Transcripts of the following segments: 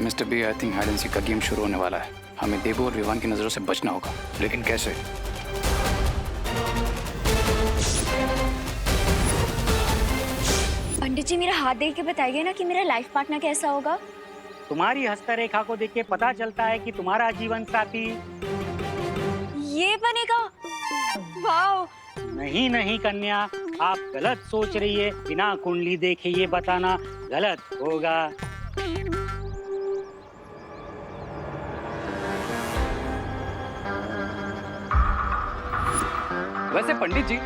Mister B, I think hide and seek का game शुरू होने वाला है। हमें देबू और विवान की नजरों से बचना होगा, लेकिन कैसे? पंडित जी, मेरा हाथ देख के बताइए ना कि मेरा लाइफ पार्टनर कैसा होगा। तुम्हारी हस्तरेखा को देख के पता चलता है कि तुम्हारा जीवन साथी ये बनेगा। वाओ। नहीं नहीं कन्या, आप गलत सोच रही है। बिना कुंडली देखे ये बताना गलत होगा। वैसे पंडित जी,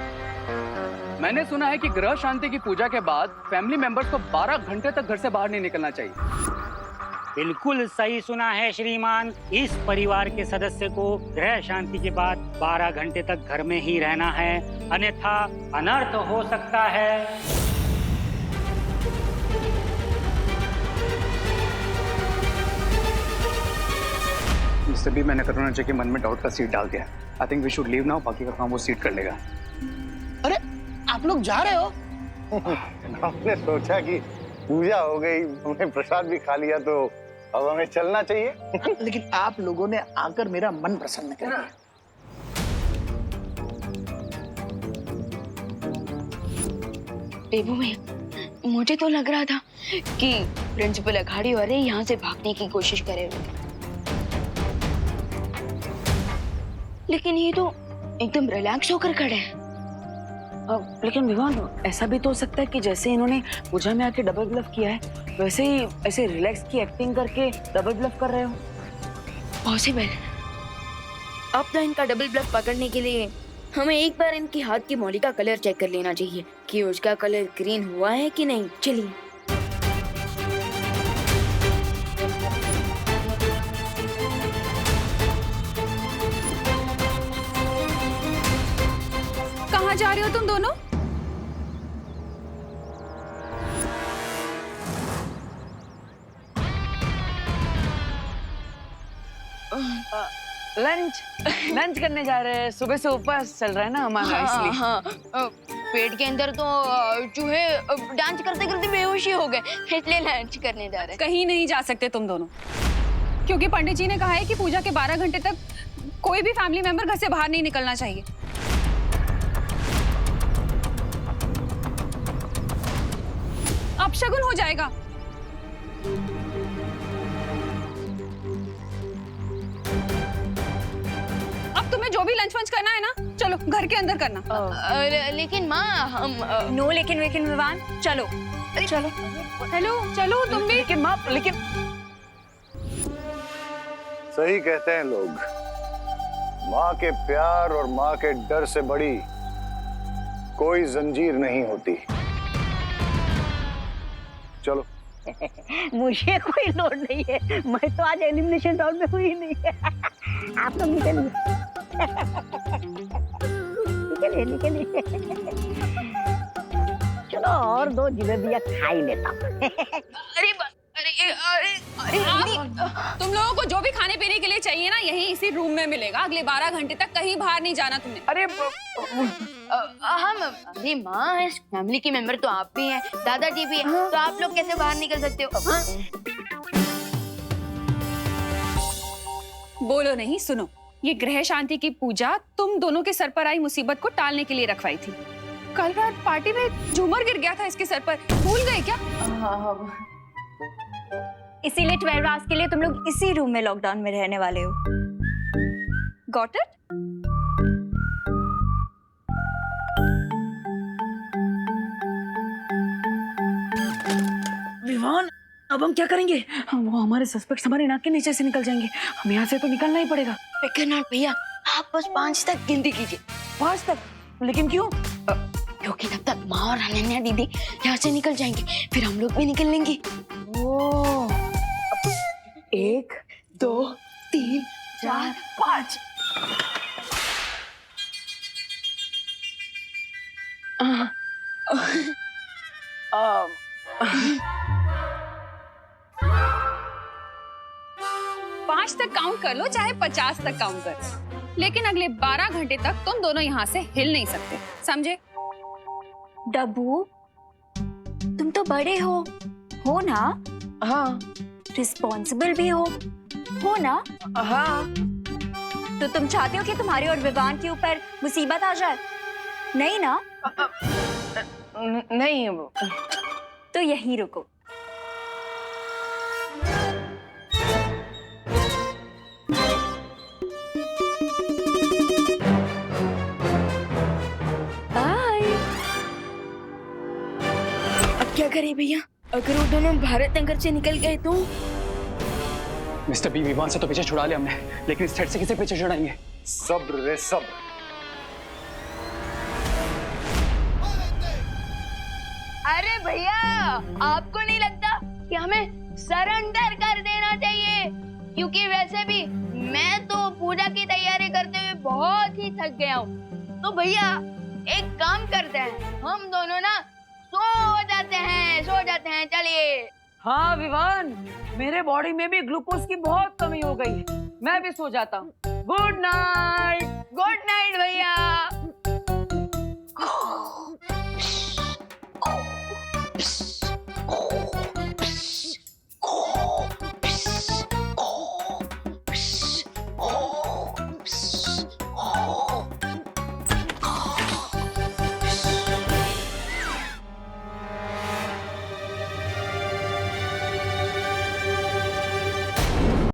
मैंने सुना है कि ग्रह शांति की पूजा के बाद फैमिली मेंबर्स को 12 घंटे तक घर से बाहर नहीं निकलना चाहिए। बिल्कुल सही सुना है श्रीमान। इस परिवार के सदस्य को ग्रह शांति के बाद 12 घंटे तक घर में ही रहना है, अन्यथा अनर्थ हो सकता है। मिस्टर बी, मैंने करुणा जी के मन में डाउट का सीड डाल दिया। I think we should leave now, बाकी का काम वो सीड कर लेगा। अरे आप लोग जा रहे हो? हमने सोचा कि पूजा हो गई, हमने प्रसाद भी खा लिया, तो अब हमें चलना चाहिए। लेकिन आप लोगों ने आकर मेरा मन प्रसन्न कर दिया। देबू में मुझे तो लग रहा था कि प्रिंसिपल अखाड़ी वाले यहाँ से भागने की कोशिश करे हुए, लेकिन ये तो एकदम रिलैक्स होकर खड़े हैं। लेकिन विवान, ऐसा भी तो हो सकता है कि जैसे इन्होंने पूजा में आके डबल ब्लफ किया है, वैसे ही ऐसे रिलैक्स की एक्टिंग करके डबल ब्लफ कर रहे हो। पॉसिबल। अब तो इनका डबल ब्लफ पकड़ने के लिए हमें एक बार इनके हाथ की मौली का कलर चेक कर लेना चाहिए कि उसका कलर ग्रीन हुआ है कि नहीं। चलिए। कहाँ जा रहे हो तुम दोनों? लंच करने जा रहे हैं। सुबह से उपवास चल रहा है ना हमारा, इसलिए। हाँ, पेट के अंदर तो चूहे डांस करते करते बेहोशी हो गए, इसलिए लंच करने जा रहे हैं। कहीं नहीं जा सकते तुम दोनों, क्योंकि पंडित जी ने कहा है कि पूजा के 12 घंटे तक कोई भी फैमिली मेंबर घर से बाहर नहीं निकलना चाहिए। अपशगुन हो जाएगा। अब तुम्हें जो भी लंच वंच करना है ना, चलो घर के अंदर करना। लेकिन माँ, हम नो लेकिन विवान, चलो चलो। हेलो, चलो तुम भी। लेकिन माँ, लेकिन सही कहते हैं लोग, माँ के प्यार और माँ के डर से बड़ी कोई जंजीर नहीं होती। चलो। मुझे कोई लोड नहीं है, मैं तो आज एलिमिनेशन राउंड में हुई नहीं है। आप तो निकलिए निकलिए निकलिए। चलो और 2 जिलेबियां खा ही लेता हूँ। अरे तुम लोगों को जो भी खाने पीने के लिए चाहिए ना, यहीं इसी रूम में मिलेगा। अगले 12 घंटे तक कहीं बाहर नहीं जाना तुमने। अरे हम, अरे माँ, इस फैमिली के मेंबर तो आप भी हैं, दादाजी भी हैं, तो आप लोग कैसे बाहर निकल सकते हो? हाँ? बोलो नहीं, सुनो। ये ग्रह शांति की पूजा तुम दोनों के सर पर आई मुसीबत को टालने के लिए रखवाई थी। कल रात पार्टी में झूमर गिर गया था इसके सर पर, भूल गए क्या? इसीलिए 12 आवर्स के लिए तुम लोग इसी रूम में लॉकडाउन में रहने वाले हो। Got it? विवान, अब हम क्या करेंगे? वो हमारे सस्पेक्ट्स हमारे नाक के नीचे से निकल जाएंगे। हम यहाँ से तो निकलना ही पड़ेगा। फिकर नॉट भैया, आप बस 5 तक गिनती कीजिए। 5 तक? लेकिन क्यों? क्योंकि तब तक माँ और अनन्या दीदी यहाँ से निकल जाएंगे, फिर हम लोग भी निकल लेंगे। ओ, 1 2 3 4 5। पांच तक काउंट कर लो, चाहे 50 तक काउंट कर लो, लेकिन अगले 12 घंटे तक तुम दोनों यहाँ से हिल नहीं सकते, समझे? डब्बू, तुम तो बड़े हो ना? हाँ, रिस्पॉन्सिबल भी हो ना? हाँ। तो तुम चाहते हो कि तुम्हारे और विवान के ऊपर मुसीबत आ जाए? नहीं ना? नहीं। तो यहीं रुको। बाय। अब क्या करें भैया? अगर वो दोनों भारत नगर से निकल गए तो? मिस्टर बी, विवान से तो पीछे छुड़ा लिया हमने, लेकिन इस थ्रेड से किसे पीछे छुड़ाएंगे? सब्र रे सब्र। अरे भैया, आपको नहीं लगता कि हमें सरेंडर कर देना चाहिए? क्योंकि वैसे भी मैं तो पूजा की तैयारी करते हुए बहुत ही थक गया हूँ। तो भैया एक काम करते हैं, हम दोनों ना सो जाते हैं, चलिए। हाँ विवान, मेरे बॉडी में भी ग्लूकोज की बहुत कमी हो गई है, मैं भी सो जाता हूँ। Good night. गुड नाइट भैया।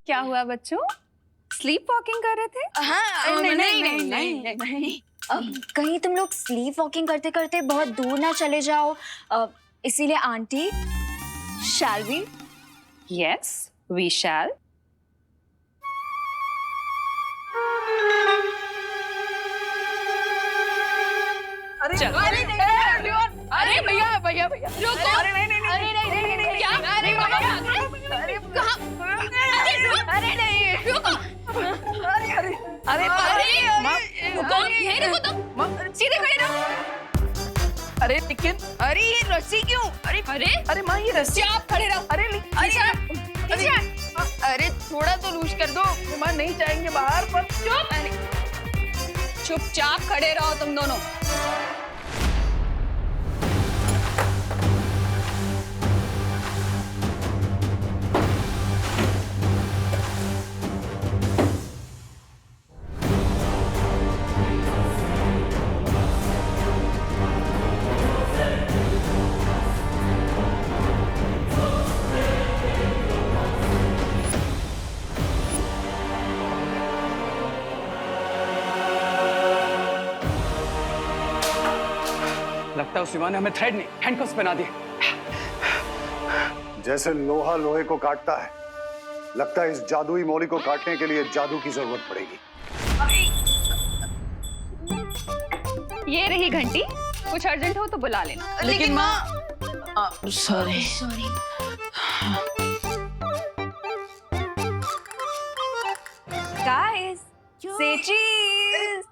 क्या हुआ बच्चों? स्लीप वॉकिंग कर रहे थे? हाँ, नहीं। कहीं तुम लोग स्लीप वॉकिंग करते करते बहुत दूर ना चले जाओ, इसीलिए aunty, shall we? Yes, we shall. चलो। अरे भैया रुको। अरे नहीं क्या? अरे कहाँ? अरे नहीं रुको। रुको, यहीं रुको तुम, सीधे खड़े रहो। अरे लेकिन अरे ये रस्सी क्यों? अरे माँ, ये रस्सी। आप खड़े रहो। अरे थोड़ा तो लूज कर दो। माँ नहीं जाएंगे बाहर, पर चुपचाप खड़े रहो तुम दोनों। लगता है उस विवान ने हमें थ्रेड नहीं, हैंडकफ्स पहना दिए। जैसे लोहा लोहे को काटता है, लगता है इस जादुई मौली को काटने के लिए जादू की जरूरत पड़ेगी। ये रही घंटी, कुछ अर्जेंट हो तो बुला लेना। लेकिन माँ, सॉरी। गाइस, से चीज।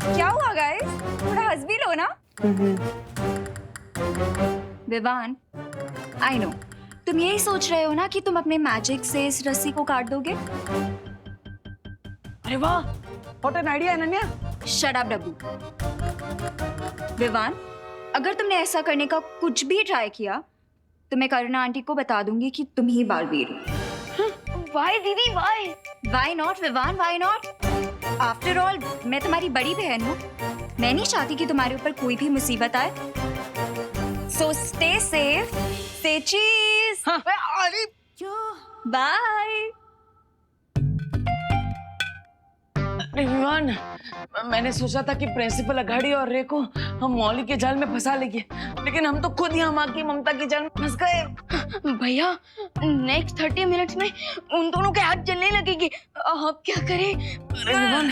क्या हुआ गाइस? थोड़ा हंस भी लो ना। विवान, आई नो तुम यही सोच रहे हो ना कि तुम अपने मैजिक से इस रस्सी को काट दोगे। अरे वाह, what an idea Ananya. Shut up Dabbu. Vivaan, अगर तुमने ऐसा करने का कुछ भी ट्राई किया तो मैं करुणा आंटी को बता दूंगी कि तुम ही बालवीर हो। वाई दीदी why? Why not Vivaan, why not? After all मैं तुम्हारी बड़ी बहन हूँ, मैं नहीं चाहती कि तुम्हारे ऊपर कोई भी मुसीबत आए। सो स्टे सेफ, से चीज। अरे बाय। विवान, मैंने सोचा था कि प्रिंसिपल अघाड़ी और रे को हम मौली के जाल में फंसा लेंगे, लेकिन हम तो खुद ही माँ की ममता के जाल में फंस गए। भैया, नेक्स्ट 30 मिनट्स में उन दोनों के हाथ जलने लगेंगे। अब क्या करें? अरे विवान,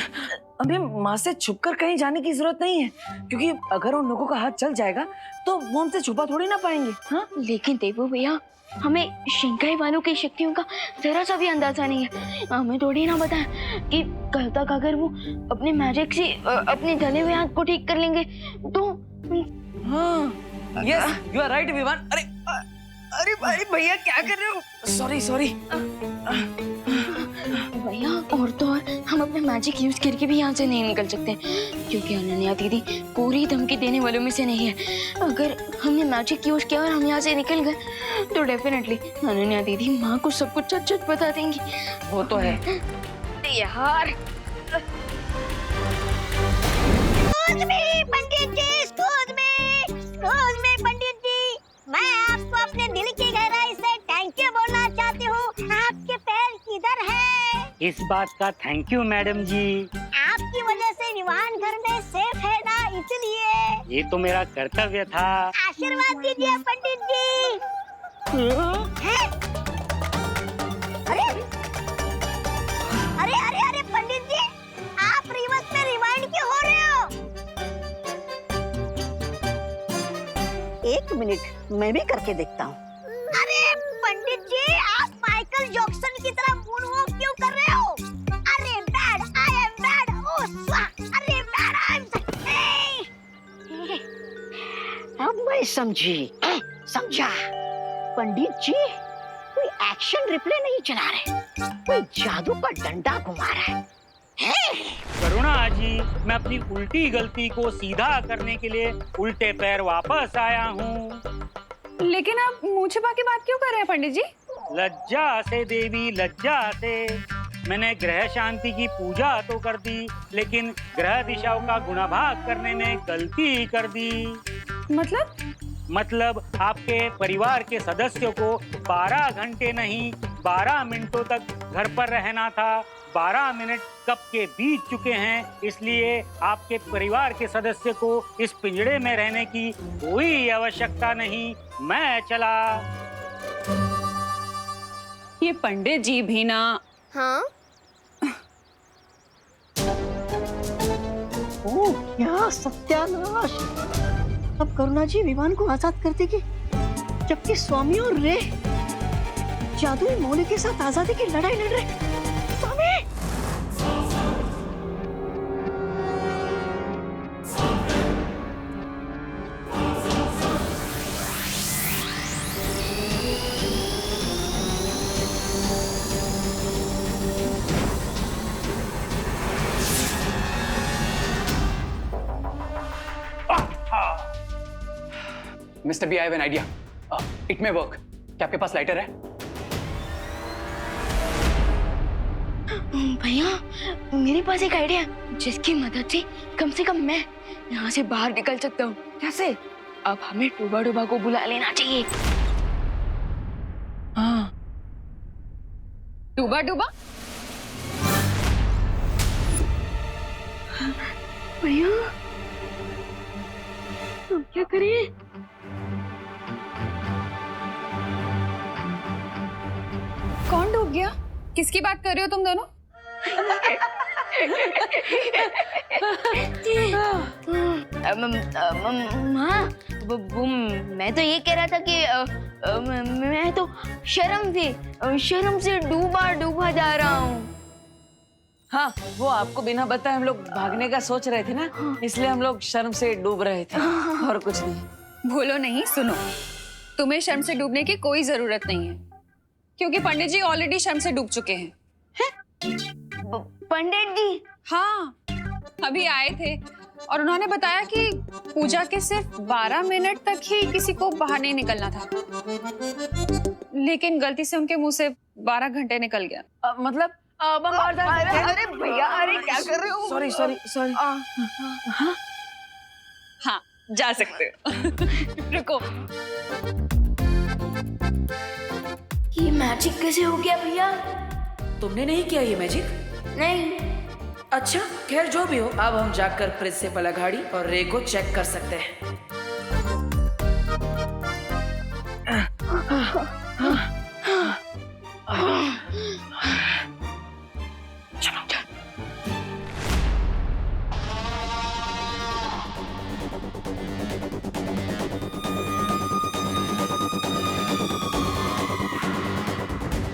अभी माँ से छुपकर कहीं जाने की जरूरत नहीं है, क्योंकि अगर उन लोगों का हाथ जल जाएगा तो वो हमसे छुपा थोड़ी ना पाएंगे। हाँ, लेकिन देवो भैया, हमें शिंकाई वालों की शक्तियों का जरा सा भी अंदाजा नहीं है। हमें थोड़ी ना पता है कि कल तक अगर वो अपने मैजिक से अपने जले हुए हाथ को ठीक कर लेंगे तो। हाँ, yes, you are right Vivaan. अरे भाई भैया क्या कर रहे हो? सॉरी। भैया और तो और हम अपना मैजिक यूज करके भी यहाँ से नहीं निकल सकते क्योंकि अनन्या दीदी पूरी धमकी देने वालों में से नहीं है। अगर हमने मैजिक यूज किया और हम यहाँ से निकल गए तो डेफिनेटली अनन्या दीदी माँ को सब कुछ सच बता देंगी। वो तो है। यार पंडित जी पंडित जी, मैं आपको अपने दिल की गहराई से थैंक यू बोलना चाहती हूँ। आपके पैर किधर है? इस बात का थैंक यू मैडम जी। आपकी वजह से विवान घर में सेफ है ना, इसलिए ये तो मेरा कर्तव्य था। आशीर्वाद दीजिए पंडित जी। हैं? अरे अरे अरे अरे पंडित जी, आप रिवर्स में रिवाइंड क्यों हो रहे हो? एक मिनट, मैं भी करके देखता हूँ। अरे पंडित जी, आप माइकल जैक्सन की तरह मूनवॉक क्यों कर रहे हो? अरे बैड, आई एम बैड, ओह स्वाहा, अरे बैड, आई एम अब मैं समझा। पंडित जी कोई एक्शन रिप्ले नहीं चला रहे, कोई जादू का डंडा घुमा रहा है। करुणा जी, मैं अपनी उल्टी गलती को सीधा करने के लिए उल्टे पैर वापस आया हूँ। लेकिन आप मुंह छिपा के बात क्यों कर रहे हैं पंडित जी? लज्जा से देवी, लज्जा से। मैंने ग्रह शांति की पूजा तो कर दी, लेकिन ग्रह दिशाओं का गुणाभाग करने में गलती कर दी। मतलब आपके परिवार के सदस्यों को 12 घंटे नहीं 12 मिनटों तक घर पर रहना था। 12 मिनट कब के बीत चुके हैं, इसलिए आपके परिवार के सदस्य को इस पिंजड़े में रहने की कोई आवश्यकता नहीं। मैं चला। ये पंडित जी भी ना। हाँ ओह क्या सत्यानाश! अब करुणा जी विमान को आजाद कर देगी, जबकि स्वामी और रे जादुई मौली के साथ आजादी की लड़ाई लड़ रहे। स्वामी! Mister B, I have an idea. It may work. क्या आपके पास लाइटर है? भैया मेरे पास एक आइडिया है जिसकी मदद से कम मैं यहाँ से बाहर निकल सकता हूँ। कैसे? अब हमें डूबा डूबा को बुला लेना चाहिए। हाँ। डूबा डूबा? भैया हम क्या करें? कौन डूब गया? किसकी बात कर रहे हो तुम दोनों? माँ मैं तो ये कह रहा था कि मैं तो शर्म से डूबा जा रहा हूँ। हाँ, वो आपको बिना बताए हम लोग भागने का सोच रहे थे ना, इसलिए हम लोग शर्म से डूब रहे थे और कुछ नहीं। भूलो नहीं, सुनो, तुम्हें शर्म से डूबने की कोई जरूरत नहीं है, क्योंकि पंडित जी ऑलरेडी शर्म से डूब चुके हैं। पंडित जी? हाँ, अभी आए थे और उन्होंने बताया कि पूजा के सिर्फ 12 मिनट तक ही किसी को बाहर नहीं निकलना था, लेकिन गलती से उनके मुंह से 12 घंटे निकल गया। मतलब अरे भैया, अरे क्या कर रहे हो? सॉरी। हाँ, जा सकते हो। रुको, ये मैजिक कैसे हो गया भैया? तुमने नहीं किया ये मैजिक? नहीं। अच्छा, खैर जो भी हो, अब हम जाकर प्रिंसिपल अघाड़ी और रे को चेक कर सकते हैं।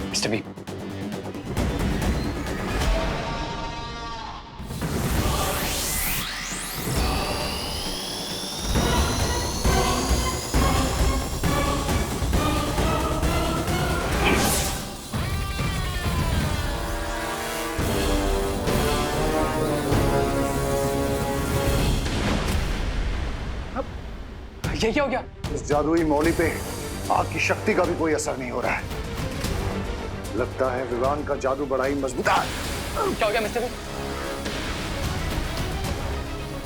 मिस्टर बी, ये क्या हो गया? इस जादुई मौली पे आग की शक्ति का भी कोई असर नहीं हो रहा है। लगता है विवान का जादू बड़ा ही मजबूत है। क्या हो गया मिस्टर?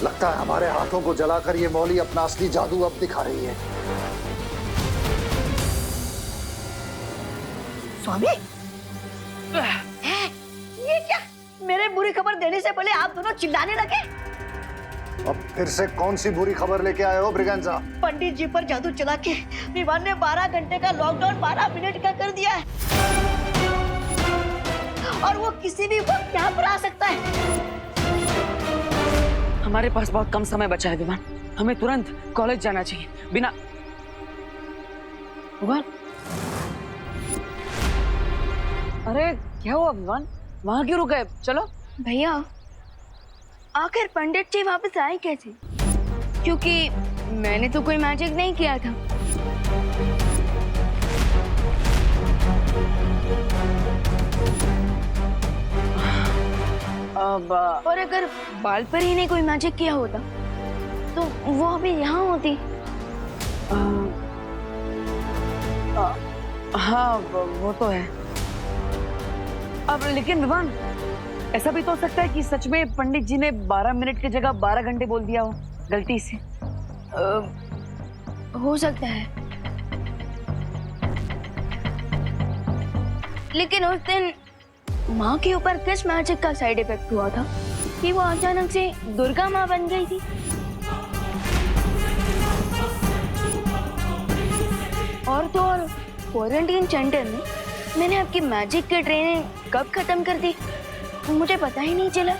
लगता है हमारे हाथों को जलाकर ये मौली अपना असली जादू अब दिखा रही है। स्वामी ये क्या? मेरे बुरी खबर देने से पहले आप दोनों चिल्लाने लगे। अब फिर से कौन सी बुरी खबर लेके आए हो ब्रिगेंजा? पंडित जी पर जादू चला के विवान ने 12 घंटे का लॉकडाउन 12 मिनट का कर दिया है और वो किसी भी वक्त यहाँ पर आ सकता है। हमारे पास बहुत कम समय बचा है विवान, हमें तुरंत कॉलेज जाना चाहिए। बिना विवान, अरे क्या हुआ विवान? वहां क्यों रुक गए? चलो। भैया आखिर पंडित जी वापस आए कैसे? क्योंकि मैंने तो कोई मैजिक नहीं किया था। अब और अगर बाल पर ही ने कोई मैजिक किया होता तो वो अभी यहाँ होती। हाँ वो तो है। अब लेकिन विवान, ऐसा भी तो हो सकता है कि सच में पंडित जी ने 12 मिनट की जगह 12 घंटे बोल दिया हो गलती से। हो सकता है, लेकिन उस दिन माँ के ऊपर किस मैजिक का साइड इफेक्ट हुआ था कि वो अचानक से दुर्गा माँ बन गई थी? और तो और क्वारंटीन सेंटर में मैंने आपकी मैजिक की ट्रेनिंग कब खत्म कर दी मुझे पता ही नहीं चला।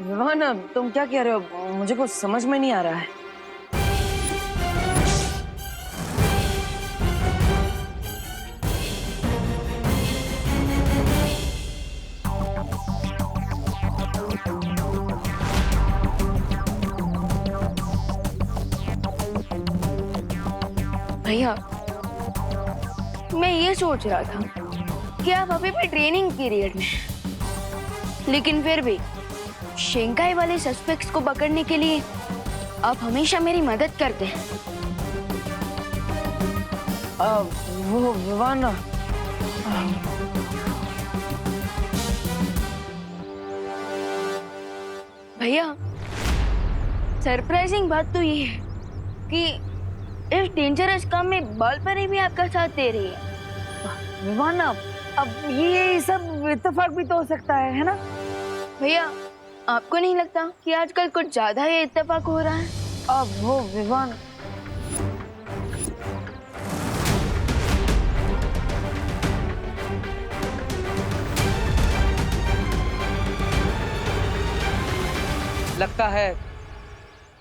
विवान, तुम क्या कह रहे हो? मुझे कुछ समझ में नहीं आ रहा है। भैया मैं ये सोच रहा था कि आप अभी भी ट्रेनिंग पीरियड में हैं, लेकिन फिर भी शेंघाई वाले सस्पेक्ट्स को पकड़ने के लिए आप हमेशा मेरी मदद करते हैं। वो विवान, भैया सरप्राइजिंग बात तो ये है कि इस डेंजरस काम में बाल पर ही भी आपका साथ दे रही है। विवान, अब ये सब इत्तेफाक भी तो हो सकता है ना? भैया आपको नहीं लगता कि आजकल कुछ ज्यादा ही इत्तेफाक हो रहा है? अब वो विवान, लगता है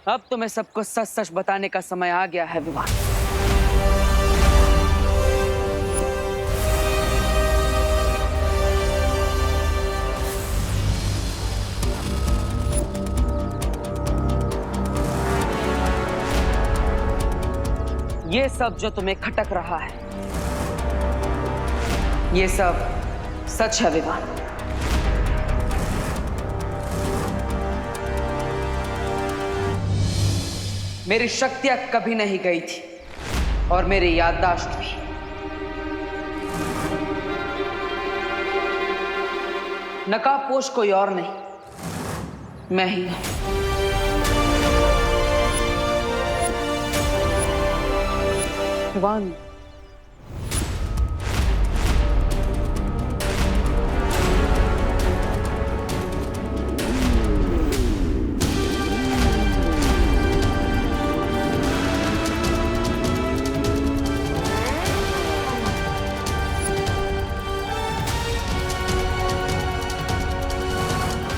अब तुम्हें सबको सच सच बताने का समय आ गया है विवान। ये सब जो तुम्हें खटक रहा है, ये सब सच है विवान। मेरी शक्तियां कभी नहीं गई थी और मेरी याददाश्त भी। नकाबपोश कोई और नहीं, मैं ही हूं। विवान,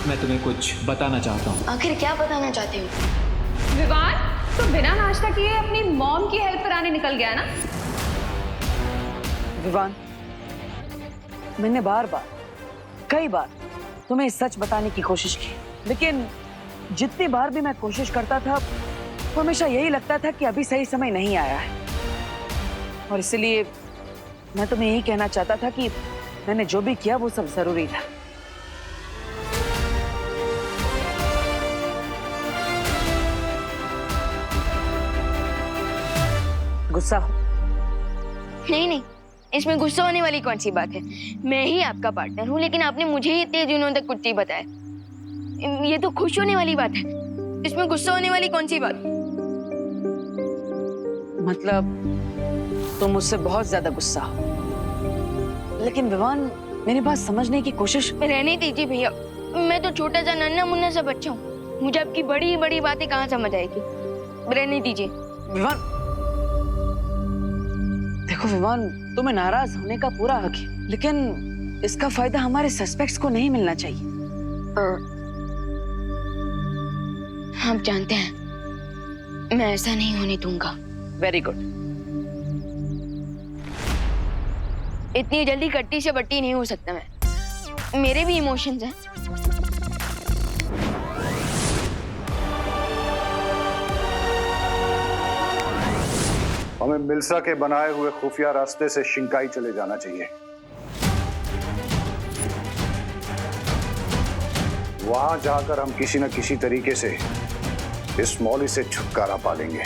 मैं तुम्हें कुछ बताना चाहता हूँ। आखिर क्या बताना चाहते हो? विवान, तो बिना नाश्ता किए अपनी मॉम की हेल्प कराने निकल गया ना? विवान, मैंने बार बार, कई बार तुम्हें सच बताने की कोशिश की, लेकिन जितनी बार भी मैं कोशिश करता था तो हमेशा यही लगता था कि अभी सही समय नहीं आया है। और इसलिए मैं तुम्हें यही कहना चाहता था कि मैंने जो भी किया वो सब जरूरी था। गुस्सा हो। नहीं नहीं, इसमें गुस्सा होने वाली कौन सी बात है? मैं ही आपका पार्टनर हूँ, लेकिन आपने मुझे ही इतने दिनों तक कुछ नहीं बताया। ये तो खुश होने वाली बात है, इसमें गुस्सा होने वाली कौन सी बात? मतलब तुम मुझसे बहुत ज्यादा गुस्सा हो। लेकिन विवान, मेरी बात समझने की कोशिश। रहने दीजिए भैया, मैं तो छोटा सा नन्हा मुन्ना सा बच्चा हूँ, मुझे आपकी बड़ी बड़ी बातें कहाँ समझ आएगी। रहने दीजिए। विवान, देखो विवान, तुम्हें नाराज होने का पूरा हक है, लेकिन इसका फायदा हमारे सस्पेक्ट्स को नहीं मिलना चाहिए। आप जानते हैं मैं ऐसा नहीं होने दूंगा। Very good. इतनी जल्दी कट्टी से बट्टी नहीं हो सकता मैं, मेरे भी इमोशंस हैं। हमें मिल्सा के बनाए हुए खुफिया रास्ते से शिंकाई चले जाना चाहिए। वहां जाकर हम किसी न किसी तरीके से इस मौली से छुटकारा पा लेंगे।